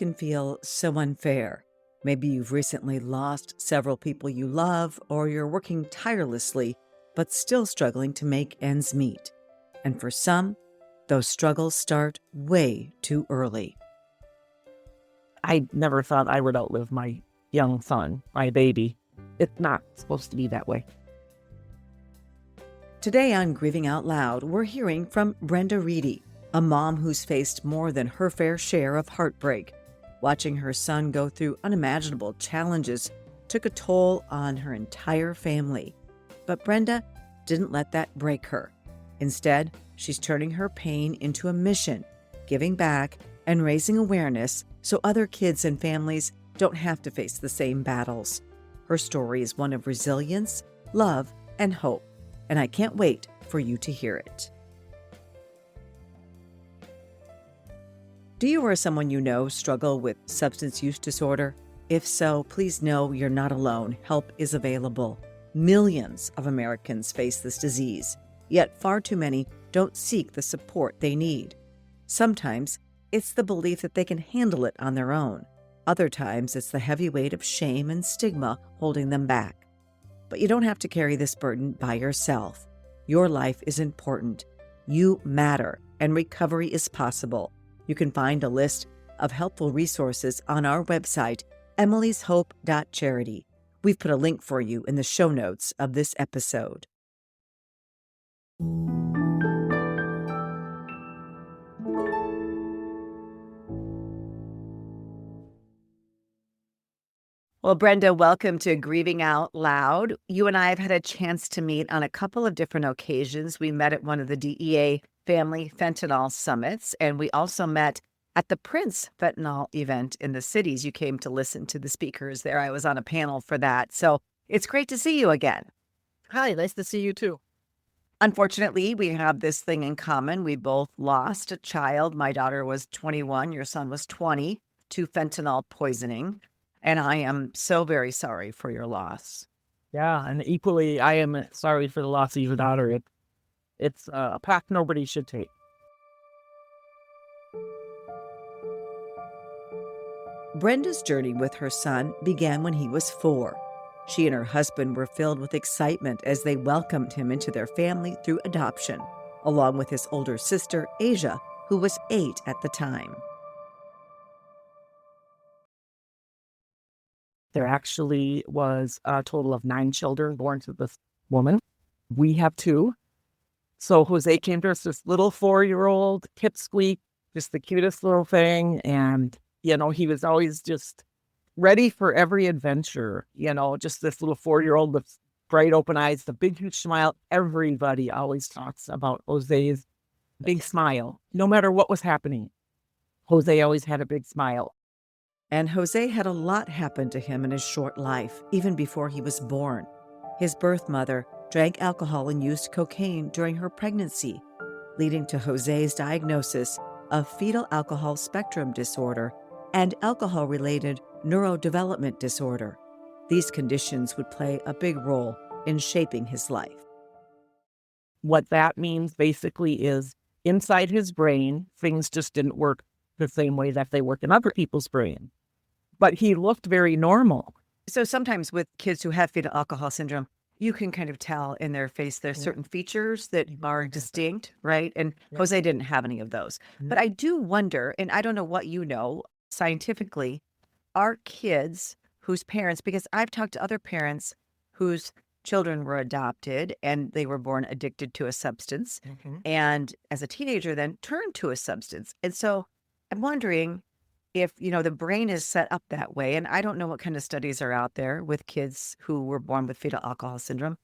can feel so unfair. Maybe you've recently lost several people you love, or you're working tirelessly, but still struggling to make ends meet. And for some, those struggles start way too early. I never thought I would outlive my young son, my baby. It's not supposed to be that way. Today on Grieving Out Loud, we're hearing from Brenda Reedy, a mom who's faced more than her fair share of heartbreak. Watching her son go through unimaginable challenges took a toll on her entire family. But Brenda didn't let that break her. Instead, she's turning her pain into a mission, giving back and raising awareness so other kids and families don't have to face the same battles. Her story is one of resilience, love, and hope, and I can't wait for you to hear it. Do you or someone you know struggle with substance use disorder? If so, please know you're not alone. Help is available. Millions of Americans face this disease, yet far too many don't seek the support they need. Sometimes it's the belief that they can handle it on their own. Other times it's the heavy weight of shame and stigma holding them back. But you don't have to carry this burden by yourself. Your life is important. You matter, and recovery is possible. You can find a list of helpful resources on our website, emilyshope.charity. We've put a link for you in the show notes of this episode. Well, Brenda, welcome to Grieving Out Loud. You and I have had a chance to meet on a couple of different occasions. We met at one of the DEA Family Fentanyl Summits, and we also met at the Prince Fentanyl event in the cities. You came to listen to the speakers there. I was on a panel for that. So it's great to see you again. Hi, nice to see you too. Unfortunately, we have this thing in common. We both lost a child. My daughter was 21. Your son was 20 to fentanyl poisoning. And I am so very sorry for your loss. Yeah, and equally, I am sorry for the loss of your daughter. It's a path nobody should take. Brenda's journey with her son began when he was 4. She and her husband were filled with excitement as they welcomed him into their family through adoption, along with his older sister, Asia, who was 8 at the time. There actually was a total of 9 children born to this woman. We have 2. So Jose came to us, this little 4-year-old pipsqueak, just the cutest little thing. And, he was always just ready for every adventure, just this little 4-year-old with bright open eyes, the big, huge smile. Everybody always talks about Jose's big smile. No matter what was happening, Jose always had a big smile. And Jose had a lot happen to him in his short life, even before he was born. His birth mother drank alcohol and used cocaine during her pregnancy, leading to Jose's diagnosis of fetal alcohol spectrum disorder and alcohol-related neurodevelopment disorder. These conditions would play a big role in shaping his life. What that means basically is inside his brain, things just didn't work the same way that they work in other people's brain. But he looked very normal. So sometimes with kids who have fetal alcohol syndrome, you can kind of tell in their face there's certain features that are distinct, right? And Jose didn't have any of those. But I do wonder, and I don't know what you know scientifically, are kids whose parents, because I've talked to other parents whose children were adopted and they were born addicted to a substance, and as a teenager then turned to a substance. And so I'm wondering if, the brain is set up that way, and I don't know what kind of studies are out there with kids who were born with fetal alcohol syndrome,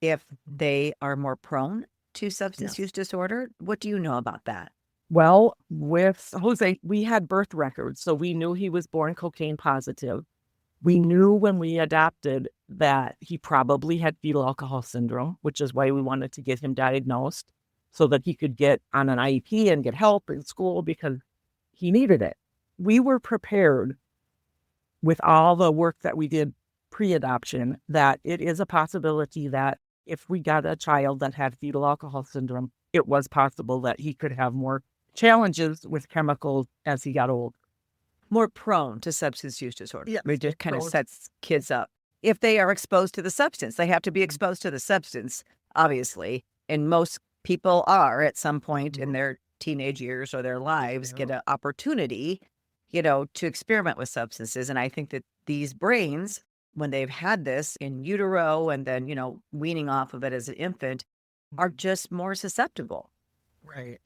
if they are more prone to substance use disorder. What do you know about that? Well, with Jose, we had birth records, so we knew he was born cocaine positive. We knew when we adopted that he probably had fetal alcohol syndrome, which is why we wanted to get him diagnosed so that he could get on an IEP and get help in school because he needed it. We were prepared with all the work that we did pre-adoption that it is a possibility that if we got a child that had fetal alcohol syndrome, it was possible that he could have more challenges with chemicals as he got older. more prone to substance use disorder. Yes, It just kind of prone. sets kids up. If they are exposed to the substance, they have to be exposed to the substance, obviously. And most people are at some point in their teenage years or their lives get an opportunity, to experiment with substances. And I think that these brains, when they've had this in utero and then, weaning off of it as an infant, are just more susceptible. Right.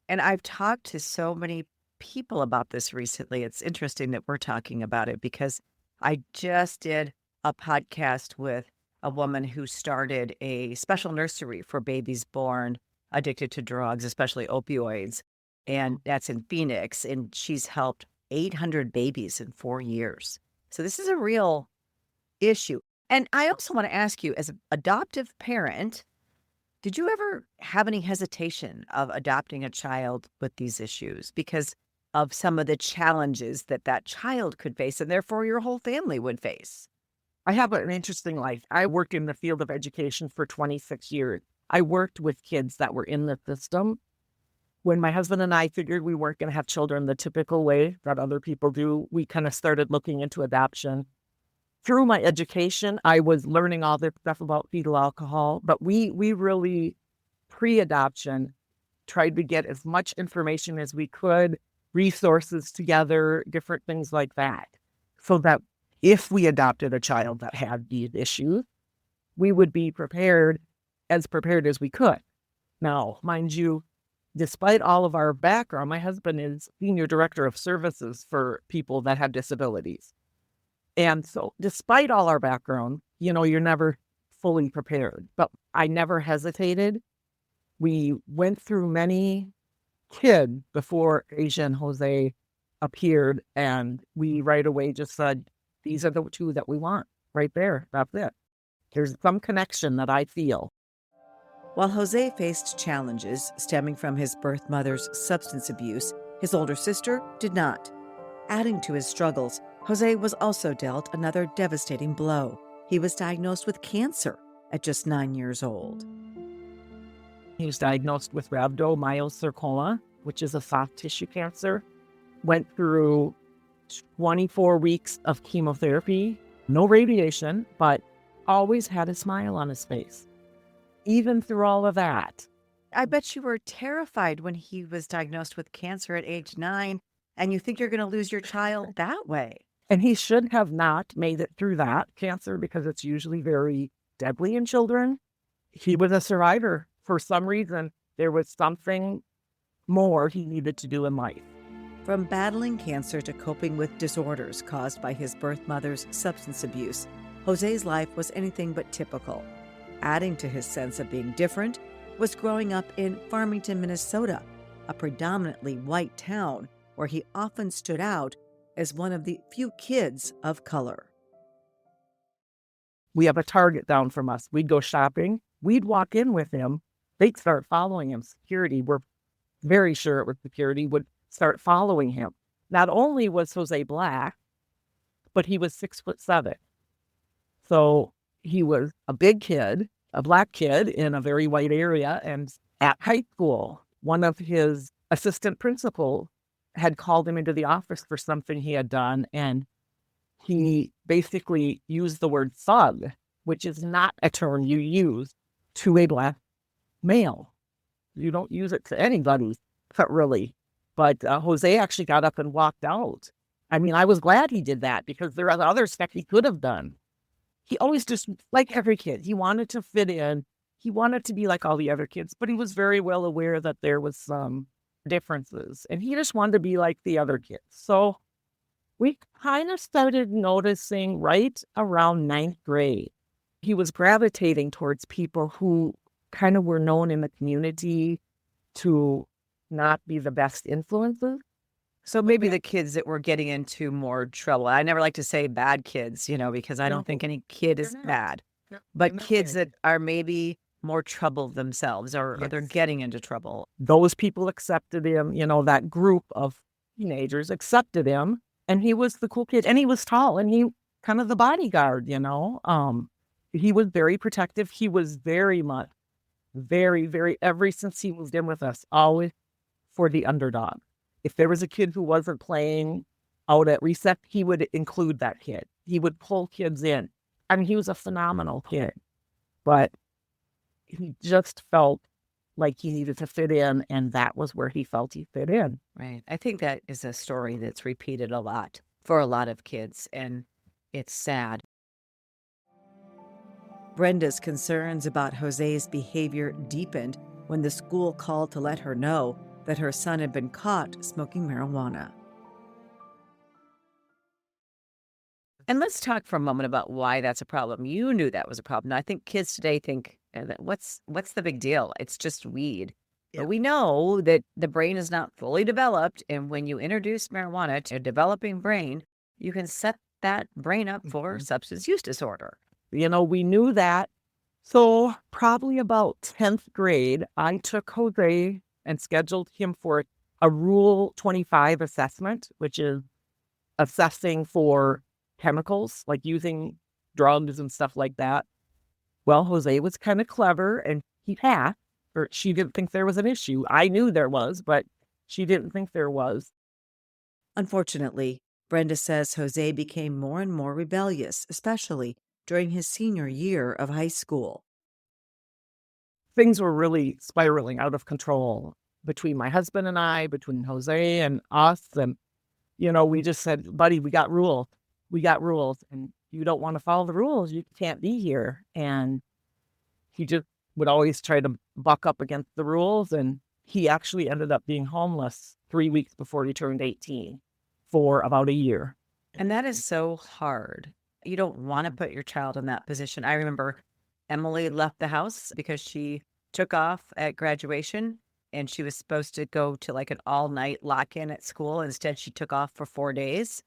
And I've talked to so many people about this recently. It's interesting that we're talking about it because I just did a podcast with a woman who started a special nursery for babies born addicted to drugs, especially opioids. And that's in Phoenix. And she's helped 800 babies in 4 years. So this is a real issue. And I also want to ask you, as an adoptive parent, did you ever have any hesitation of adopting a child with these issues because of some of the challenges that that child could face and therefore your whole family would face? I have an interesting life. I worked in the field of education for 26 years. I worked with kids that were in the system. When my husband and I figured we weren't going to have children the typical way that other people do, we kind of started looking into adoption. Through my education, I was learning all this stuff about fetal alcohol, but we really, pre-adoption, tried to get as much information as we could, resources together, different things like that, so that if we adopted a child that had these issues, we would be prepared as we could. Now, mind you, despite all of our background, my husband is senior director of services for people that have disabilities. And so despite all our background, you're never fully prepared. But I never hesitated. We went through many kids before Asia and Jose appeared, and we right away just said, these are the two that we want right there. That's it. There's some connection that I feel. While Jose faced challenges stemming from his birth mother's substance abuse, his older sister did not. Adding to his struggles, Jose was also dealt another devastating blow. He was diagnosed with cancer at just 9 years old. He was diagnosed with rhabdomyosarcoma, which is a soft tissue cancer. Went through 24 weeks of chemotherapy, no radiation, but always had a smile on his face, even through all of that. I bet you were terrified when he was diagnosed with cancer at age 9, and you think you're going to lose your child that way. And he should have not made it through that cancer because it's usually very deadly in children. He was a survivor. For some reason, there was something more he needed to do in life. From battling cancer to coping with disorders caused by his birth mother's substance abuse, Jose's life was anything but typical. Adding to his sense of being different was growing up in Farmington, Minnesota, a predominantly white town where he often stood out as one of the few kids of color. We have a Target down from us. We'd go shopping. We'd walk in with him. They'd start following him. Security, we're very sure it was security, would start following him. Not only was Jose black, but he was 6'7". So he was a big kid, a black kid in a very white area. And at high school, one of his assistant principals had called him into the office for something he had done. And he basically used the word thug, which is not a term you use to a black male. You don't use it to anybody, but really. But Jose actually got up and walked out. I mean, I was glad he did that because there are other stuff he could have done. He always just, like every kid, he wanted to fit in. He wanted to be like all the other kids, but he was very well aware that there was some differences, and he just wanted to be like the other kids. So we kind of started noticing right around 9th grade, he was gravitating towards people who kind of were known in the community to not be the best influences. So maybe the kids that were getting into more trouble. I never like to say bad kids, because I don't think any kid is bad. But kids that are maybe more troubled themselves or they're getting into trouble. Those people accepted him, that group of teenagers accepted him, and he was the cool kid, and he was tall, and he kind of the bodyguard, He was very protective. He was very much, very, very, ever since he moved in with us, always for the underdog. If there was a kid who wasn't playing out at recess, he would include that kid. He would pull kids in. I mean, he was a phenomenal kid, but he just felt like he needed to fit in, and that was where he felt he fit in. Right. I think that is a story that's repeated a lot for a lot of kids, and it's sad. Brenda's concerns about Jose's behavior deepened when the school called to let her know that her son had been caught smoking marijuana. And let's talk for a moment about why that's a problem. You knew that was a problem. Now, I think kids today think, that what's the big deal? It's just weed. Yeah. But we know that the brain is not fully developed, and when you introduce marijuana to a developing brain, you can set that brain up for substance use disorder. You know, we knew that. So probably about 10th grade, I took Jose and scheduled him for a Rule 25 assessment, which is assessing for chemicals, like using drugs and stuff like that. Well, Jose was kind of clever, and he passed, or she didn't think there was an issue. I knew there was, but she didn't think there was. Unfortunately, Brenda says Jose became more and more rebellious, especially during his senior year of high school. Things were really spiraling out of control between my husband and I, between Jose and us. And, you know, we just said, buddy, we got rules. We got rules. And you don't want to follow the rules, you can't be here. And he just would always try to buck up against the rules. And he actually ended up being homeless 3 weeks before he turned 18 for about a year. And that is so hard. You don't want to put your child in that position. I remember Emily left the house because she took off at graduation, and she was supposed to go to like an all-night lock-in at school. Instead, she took off for 4 days.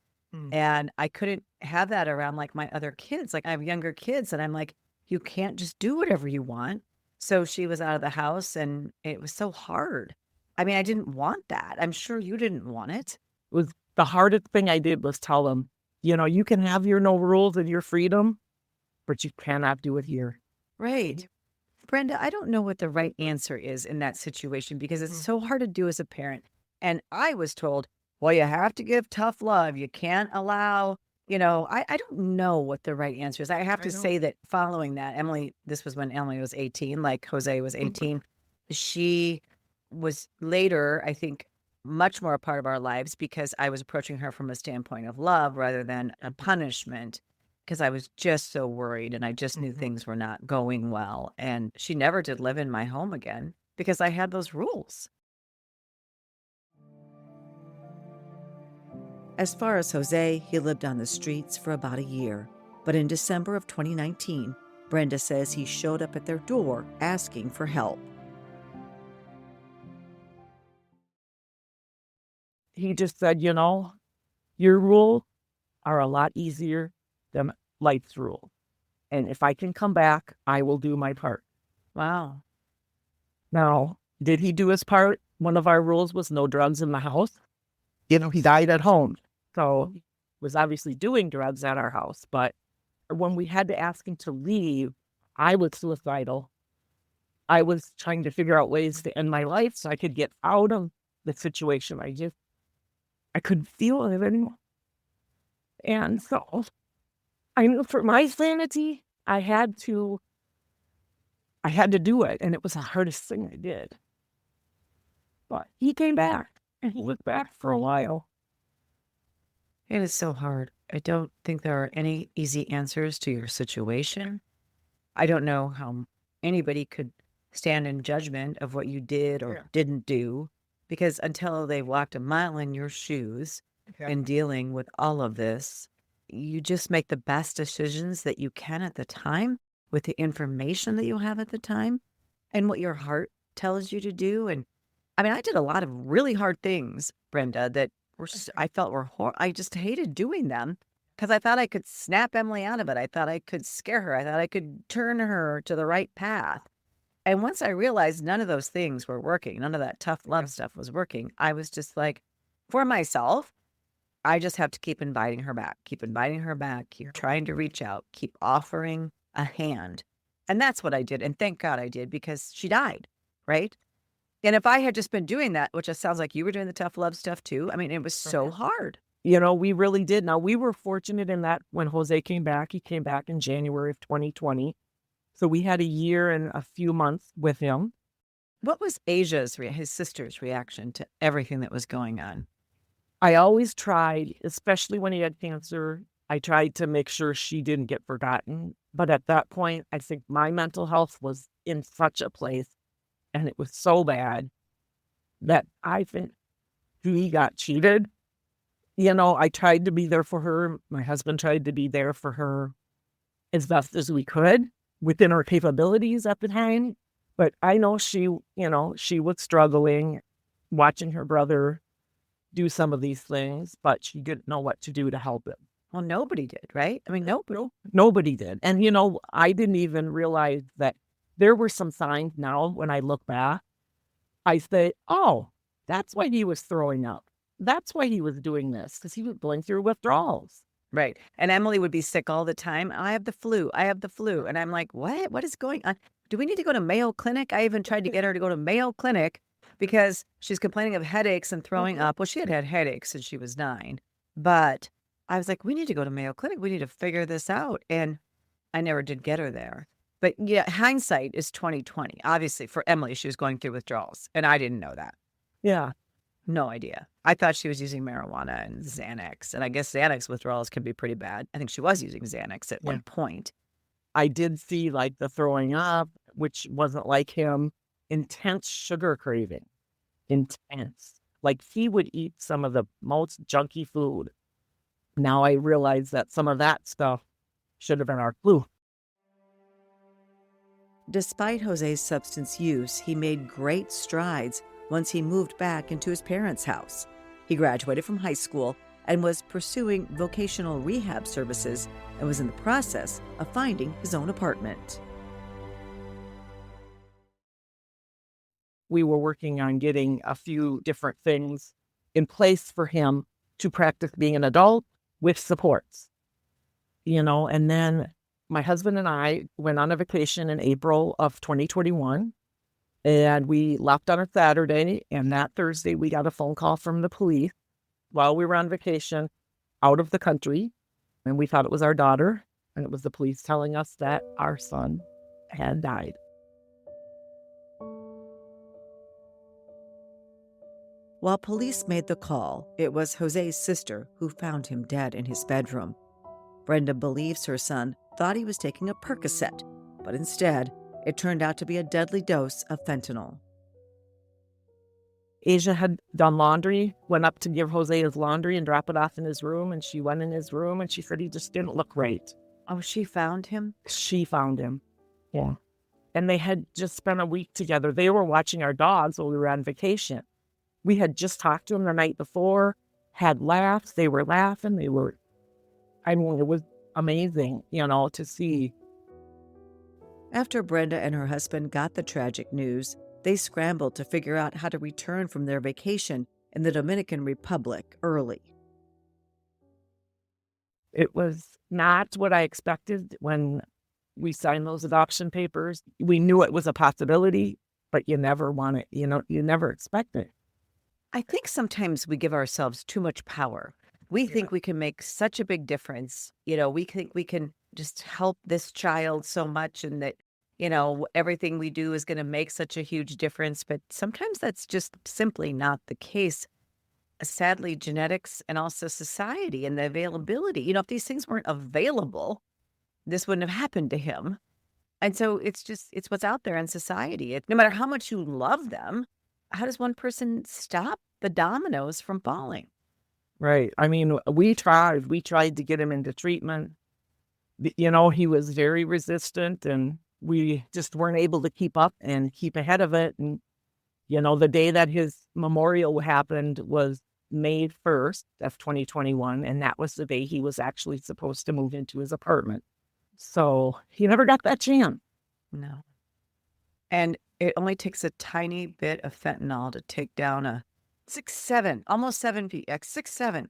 And I couldn't have that around like my other kids. Like, I have younger kids, and I'm like, you can't just do whatever you want. So she was out of the house, and it was so hard. I mean, I didn't want that. I'm sure you didn't want it. It was the hardest thing I did was tell them, you know, you can have your no rules and your freedom, but you cannot do it here. Right. Brenda, I don't know what the right answer is in that situation because it's so hard to do as a parent. And I was told, well, you have to give tough love. You can't allow, I don't know what the right answer is. I have to say that following that, Emily, this was when Emily was 18, like Jose was 18. She was later, I think, much more a part of our lives because I was approaching her from a standpoint of love rather than a punishment, because I was just so worried and I just knew things were not going well. And she never did live in my home again because I had those rules. As far as Jose, he lived on the streets for about a year. But in December of 2019, Brenda says he showed up at their door asking for help. He just said, you know, your rules are a lot easier than life's rules. And if I can come back, I will do my part. Wow. Now, did he do his part? One of our rules was no drugs in the house. You know, he died at home. So he was obviously doing drugs at our house. But when we had to ask him to leave, I was suicidal. I was trying to figure out ways to end my life so I could get out of the situation. I couldn't feel it anymore. And so I knew for my sanity, I had to do it. And it was the hardest thing I did. But he came back, and he was back for a while. It is so hard. I don't think there are any easy answers to your situation. I don't know how anybody could stand in judgment of what you did or didn't do, because until they walked a mile in your shoes and dealing with all of this, you just make the best decisions that you can at the time with the information that you have at the time and what your heart tells you to do. And I mean, I did a lot of really hard things, Brenda, that I felt were I just hated doing them because I thought I could snap Emily out of it. I thought I could scare her. I thought I could turn her to the right path. And once I realized none of those things were working, none of that tough love stuff was working, I was just like, for myself, I just have to keep inviting her back, keep trying to reach out, keep offering a hand. And that's what I did. And thank God I did, because she died, right? And if I had just been doing that, which it sounds like you were doing the tough love stuff too, I mean, it was so hard. We really did. Now, we were fortunate in that when Jose came back, he came back in January of 2020. So we had a year and a few months with him. What was his sister's reaction to everything that was going on? I always tried, especially when he had cancer, I tried to make sure she didn't get forgotten. But at that point, I think my mental health was in such a place and it was so bad that I think he got cheated. I tried to be there for her. My husband tried to be there for her as best as we could within our capabilities at the time. But I know she was struggling watching her brother do some of these things, but she didn't know what to do to help him. Well, nobody did, right? I mean, Nobody did. And, I didn't even realize that there were some signs now when I look back. I say, oh, that's why he was throwing up. That's why he was doing this, because he was going through withdrawals. Right. And Emily would be sick all the time. I have the flu. I have the flu. And I'm like, what? What is going on? Do we need to go to Mayo Clinic? I even tried to get her to go to Mayo Clinic because she's complaining of headaches and throwing up. Well, she had headaches since she was 9. But I was like, we need to go to Mayo Clinic. We need to figure this out. And I never did get her there. But yeah, hindsight is 2020. Obviously, for Emily, she was going through withdrawals. And I didn't know that. Yeah. No idea. I thought she was using marijuana and Xanax. And I guess Xanax withdrawals can be pretty bad. I think she was using Xanax at one point. I did see the throwing up, which wasn't like him. Intense sugar craving. Intense. Like he would eat some of the most junky food. Now I realize that some of that stuff should have been our flu. Despite Jose's substance use, he made great strides once he moved back into his parents' house. He graduated from high school and was pursuing vocational rehab services and was in the process of finding his own apartment. We were working on getting a few different things in place for him to practice being an adult with supports, and then my husband and I went on a vacation in April of 2021. And we left on a Saturday, and that Thursday we got a phone call from the police while we were on vacation out of the country. And we thought it was our daughter, and it was the police telling us that our son had died. While police made the call, it was Jose's sister who found him dead in his bedroom. Brenda believes her son thought he was taking a Percocet, but instead, it turned out to be a deadly dose of fentanyl. Asia had done laundry, went up to give Jose his laundry and drop it off in his room. And she went in his room and she said he just didn't look right. Oh, she found him? She found him. Yeah. And they had just spent a week together. They were watching our dogs while we were on vacation. We had just talked to them the night before, had laughs. They were laughing. It was amazing, to see. After Brenda and her husband got the tragic news, they scrambled to figure out how to return from their vacation in the Dominican Republic early. It was not what I expected when we signed those adoption papers. We knew it was a possibility, but you never want it, you never expect it. I think sometimes we give ourselves too much power. We think we can make such a big difference. We think we can just help this child so much and that, everything we do is going to make such a huge difference. But sometimes that's just simply not the case. Sadly, genetics and also society and the availability, if these things weren't available, this wouldn't have happened to him. And so it's what's out there in society. No matter how much you love them, how does one person stop the dominoes from falling? Right. I mean, we tried to get him into treatment. He was very resistant and we just weren't able to keep up and keep ahead of it. And, the day that his memorial happened was May 1st of 2021. And that was the day he was actually supposed to move into his apartment. So he never got that chance. No. And it only takes a tiny bit of fentanyl to take down a 6'7", almost 7 feet, 6'7".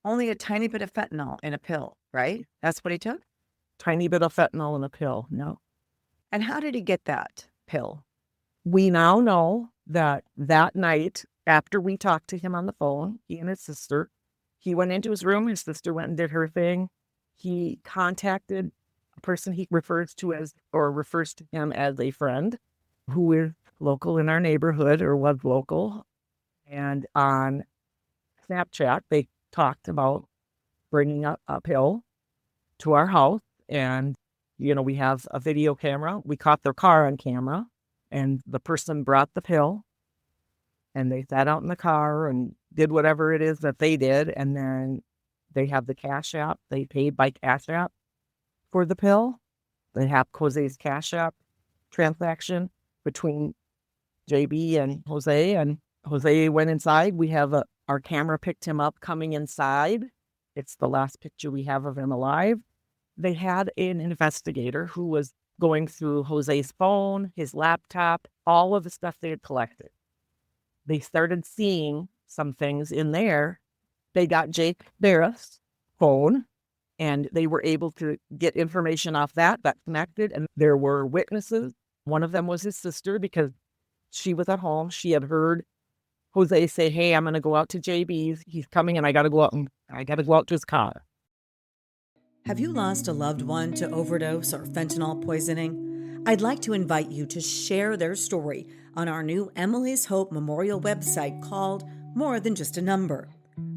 Only a tiny bit of fentanyl in a pill, right? That's what he took? Tiny bit of fentanyl in a pill, no. And how did he get that pill? We now know that night, after we talked to him on the phone, he and his sister, He went into his room. His sister went and did her thing. He contacted a person he refers to as, or refers to him as a friend who is local in our neighborhood or was local. And on Snapchat, they talked about bringing a pill to our house. And, we have a video camera. We caught their car on camera, and the person brought the pill, and they sat out in the car and did whatever it is that they did. And then they have the Cash App. They paid by Cash App for the pill. They have Jose's Cash App transaction between JB and Jose. And Jose went inside. We have our camera picked him up coming inside. It's the last picture we have of him alive. They had an investigator who was going through Jose's phone, his laptop, all of the stuff they had collected. They started seeing some things in there. They got Jake Barrett's phone, and they were able to get information off that connected. And there were witnesses. One of them was his sister, because she was at home. She had heard Jose say, "Hey, I'm going to go out to JB's. He's coming, and I got to go out to his car." Have you lost a loved one to overdose or fentanyl poisoning? I'd like to invite you to share their story on our new Emily's Hope Memorial website called More Than Just a Number.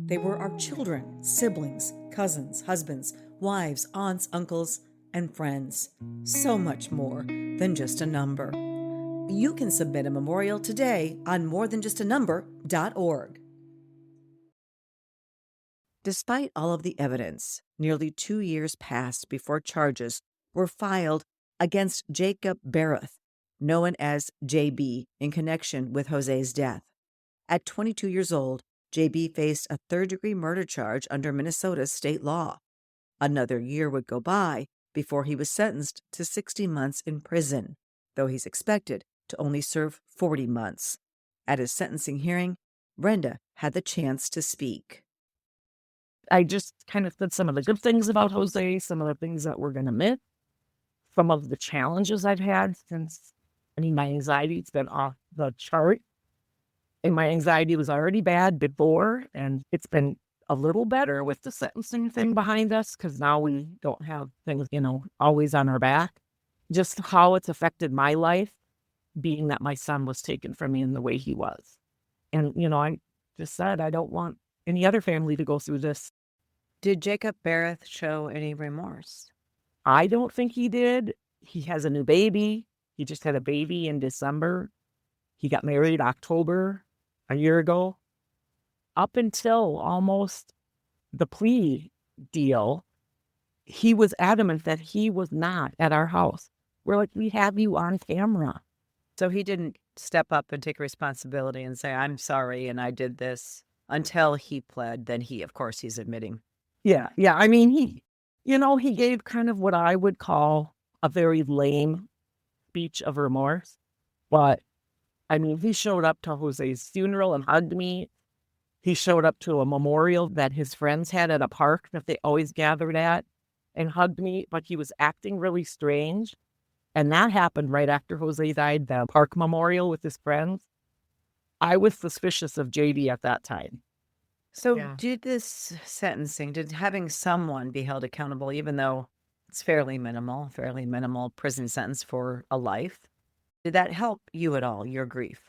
They were our children, siblings, cousins, husbands, wives, aunts, uncles, and friends. So much more than just a number. You can submit a memorial today on morethanjustanumber.org. Despite all of the evidence, nearly 2 years passed before charges were filed against Jacob Barrett, known as JB, in connection with Jose's death. At 22 years old, JB faced a third-degree murder charge under Minnesota's state law. Another year would go by before he was sentenced to 60 months in prison, though he's expected to only serve 40 months. At his sentencing hearing, Brenda had the chance to speak. I just kind of said some of the good things about Jose, some of the things that we're going to miss, some of the challenges I've had since, my anxiety's been off the chart. And my anxiety was already bad before, and it's been a little better with the sentencing thing behind us, because now we don't have things, always on our back. Just how it's affected my life, being that my son was taken from me in the way he was. And, I just said, I don't want any other family to go through this. Did Jacob Barrett show any remorse? I don't think he did. He has a new baby. He just had a baby in December. He got married October a year ago. Up until almost the plea deal, he was adamant that he was not at our house. We're like, we have you on camera. So he didn't step up and take responsibility and say, I'm sorry and I did this, until he pled. Then of course, he's admitting. Yeah. He gave kind of what I would call a very lame speech of remorse. But, he showed up to Jose's funeral and hugged me. He showed up to a memorial that his friends had at a park that they always gathered at and hugged me, but he was acting really strange. And that happened right after Jose died, the park memorial with his friends. I was suspicious of JD at that time. So did this sentencing, did having someone be held accountable, even though it's fairly minimal prison sentence for a life, did that help you at all, your grief?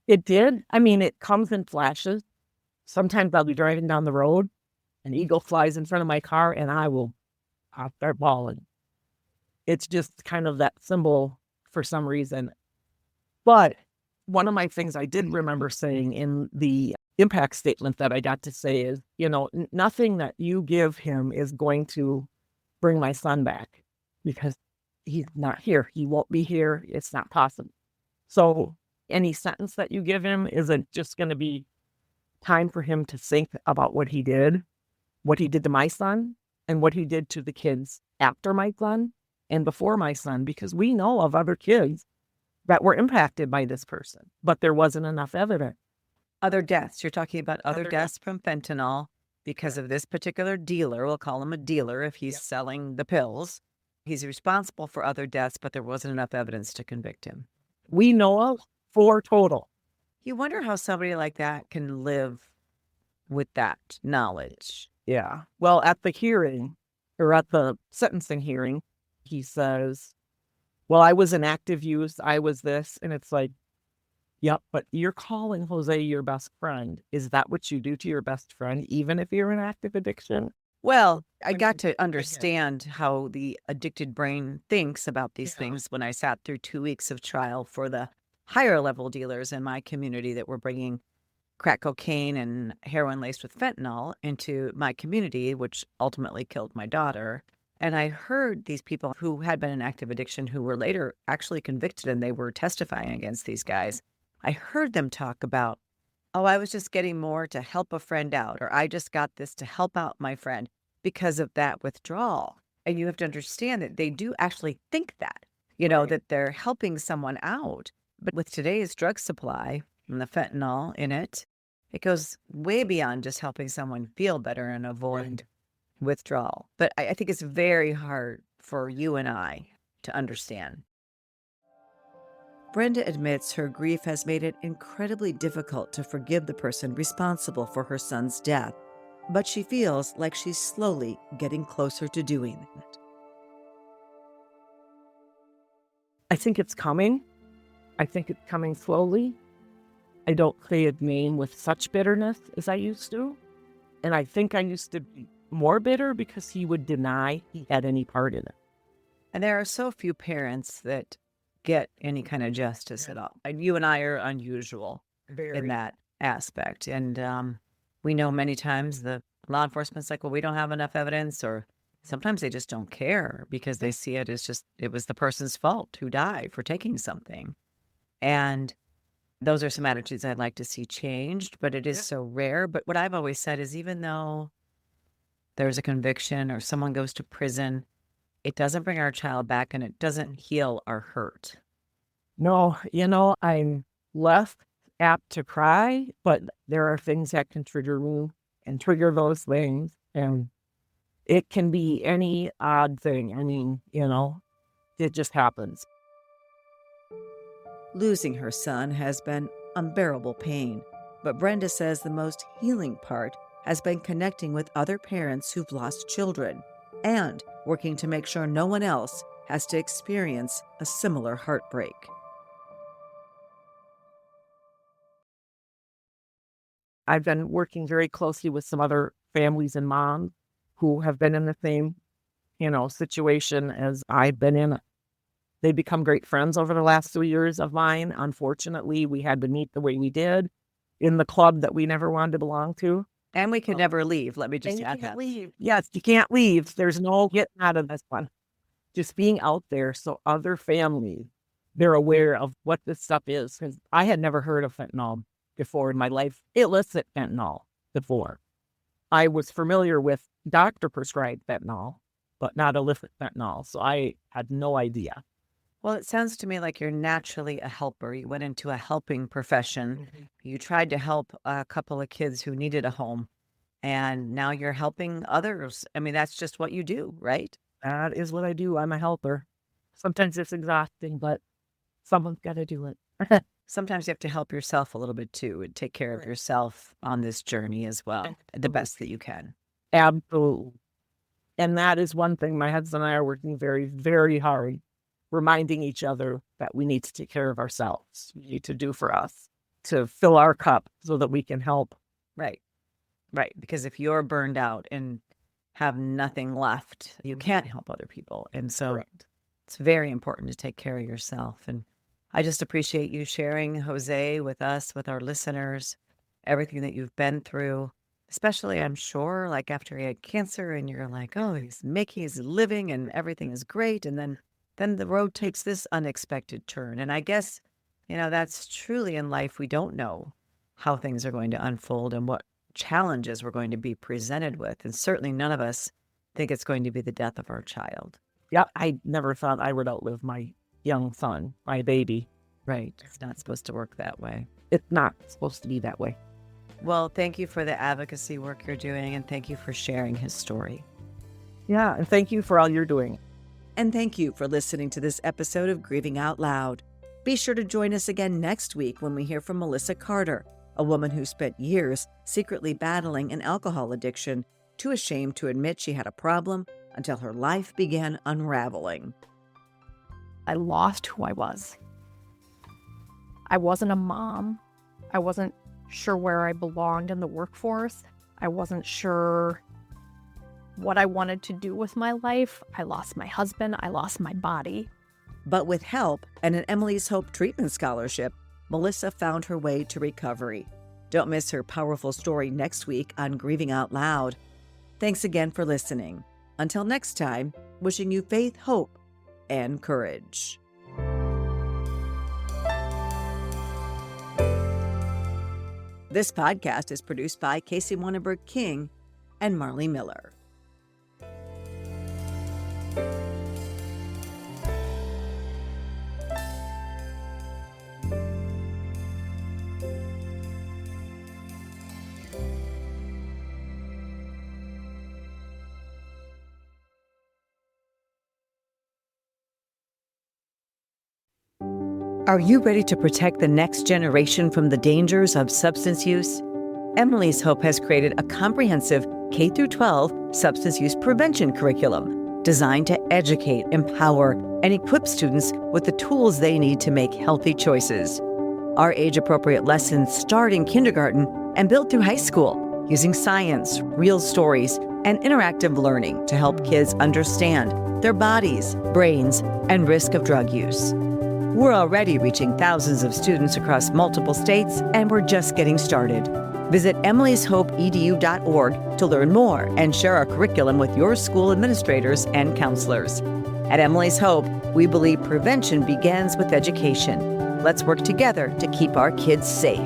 It did. It comes in flashes. Sometimes I'll be driving down the road, an eagle flies in front of my car, and I'll start bawling. It's just kind of that symbol for some reason. But one of my things I did remember saying in the impact statement that I got to say is, nothing that you give him is going to bring my son back, because he's not here. He won't be here. It's not possible. So any sentence that you give him isn't just going to be time for him to think about what he did to my son, and what he did to the kids after my son and before my son, because we know of other kids that were impacted by this person, but there wasn't enough evidence. Other deaths. You're talking about other deaths from fentanyl because of this particular dealer. We'll call him a dealer if he's selling the pills. He's responsible for other deaths, but there wasn't enough evidence to convict him. We know of 4 total. You wonder how somebody like that can live with that knowledge. Yeah. Well, at the hearing, or at the sentencing hearing, he says, well, I was in active use. I was this. And it's like, yep, but you're calling Jose your best friend. Is that what you do to your best friend, even if you're in active addiction? Well, I got to understand how the addicted brain thinks about these things when I sat through 2 weeks of trial for the higher level dealers in my community that were bringing crack cocaine and heroin laced with fentanyl into my community, which ultimately killed my daughter. And I heard these people who had been in active addiction who were later actually convicted and they were testifying against these guys. I heard them talk about, oh, I was just getting more to help a friend out, or I just got this to help out my friend because of that withdrawal. And you have to understand that they do actually think that, that they're helping someone out. But with today's drug supply and the fentanyl in it, it goes way beyond just helping someone feel better and avoid withdrawal. But I think it's very hard for you and I to understand. Brenda admits her grief has made it incredibly difficult to forgive the person responsible for her son's death, but she feels like she's slowly getting closer to doing it. I think it's coming. I think it's coming slowly. I don't say his name with such bitterness as I used to. And I think I used to be more bitter because he would deny he had any part in it. And there are so few parents that get any kind of justice at all. And you and I are unusual in that aspect. And we know many times the law enforcement's like, well, we don't have enough evidence, or sometimes they just don't care because they see it as just, it was the person's fault who died for taking something. And those are some attitudes I'd like to see changed, but it is so rare. But what I've always said is even though there's a conviction or someone goes to prison, it doesn't bring our child back and it doesn't heal our hurt. No, I'm less apt to cry, but there are things that can trigger me and trigger those things. And it can be any odd thing. I mean, it just happens. Losing her son has been unbearable pain, but Brenda says the most healing part has been connecting with other parents who've lost children and working to make sure no one else has to experience a similar heartbreak. I've been working very closely with some other families and moms who have been in the same, situation as I've been in. They become great friends over the last 2 years of mine. Unfortunately, we had to meet the way we did in the club that we never wanted to belong to. And we could never leave. Let me just And add you can't that. leave. Yes, you can't leave. There's no getting out of this one. Just being out there so other families, they're aware of what this stuff is. Because I had never heard of fentanyl before in my life, illicit fentanyl before. I was familiar with doctor-prescribed fentanyl, but not illicit fentanyl. So I had no idea. Well, it sounds to me like you're naturally a helper. You went into a helping profession. You tried to help a couple of kids who needed a home, and now you're helping others. I mean, that's just what you do, right? That is what I do. I'm a helper. Sometimes it's exhausting, but someone's got to do it. Sometimes you have to help yourself a little bit too and take care of yourself on this journey as well, the best that you can. Absolutely. And that is one thing my husband and I are working very, very hard, reminding each other that we need to take care of ourselves. We need to do for us to fill our cup so that we can help. Right. Because if you're burned out and have nothing left, you can't help other people. And so it's very important to take care of yourself. And I just appreciate you sharing, Jose, with us, with our listeners, everything that you've been through, especially, I'm sure, like after he had cancer and you're like, oh, he's living and everything is great. And then the road takes this unexpected turn. And I guess, that's truly in life. We don't know how things are going to unfold and what challenges we're going to be presented with. And certainly none of us think it's going to be the death of our child. Yeah, I never thought I would outlive my young son, my baby. Right. It's not supposed to work that way. It's not supposed to be that way. Well, thank you for the advocacy work you're doing, and thank you for sharing his story. Yeah, and thank you for all you're doing. And thank you for listening to this episode of Grieving Out Loud. Be sure to join us again next week when we hear from Melissa Carter, a woman who spent years secretly battling an alcohol addiction, too ashamed to admit she had a problem until her life began unraveling. I lost who I was. I wasn't a mom. I wasn't sure where I belonged in the workforce. I wasn't sure what I wanted to do with my life. I lost my husband. I lost my body. But with help and an Emily's Hope treatment scholarship, Melissa found her way to recovery. Don't miss her powerful story next week on Grieving Out Loud. Thanks again for listening. Until next time, wishing you faith, hope, and courage. This podcast is produced by Casey Wannenberg King and Marley Miller. Are you ready to protect the next generation from the dangers of substance use? Emily's Hope has created a comprehensive K-12 substance use prevention curriculum designed to educate, empower, and equip students with the tools they need to make healthy choices. Our age-appropriate lessons start in kindergarten and build through high school, using science, real stories, and interactive learning to help kids understand their bodies, brains, and risk of drug use. We're already reaching thousands of students across multiple states, and we're just getting started. Visit emilyshopeedu.org to learn more and share our curriculum with your school administrators and counselors. At Emily's Hope, we believe prevention begins with education. Let's work together to keep our kids safe.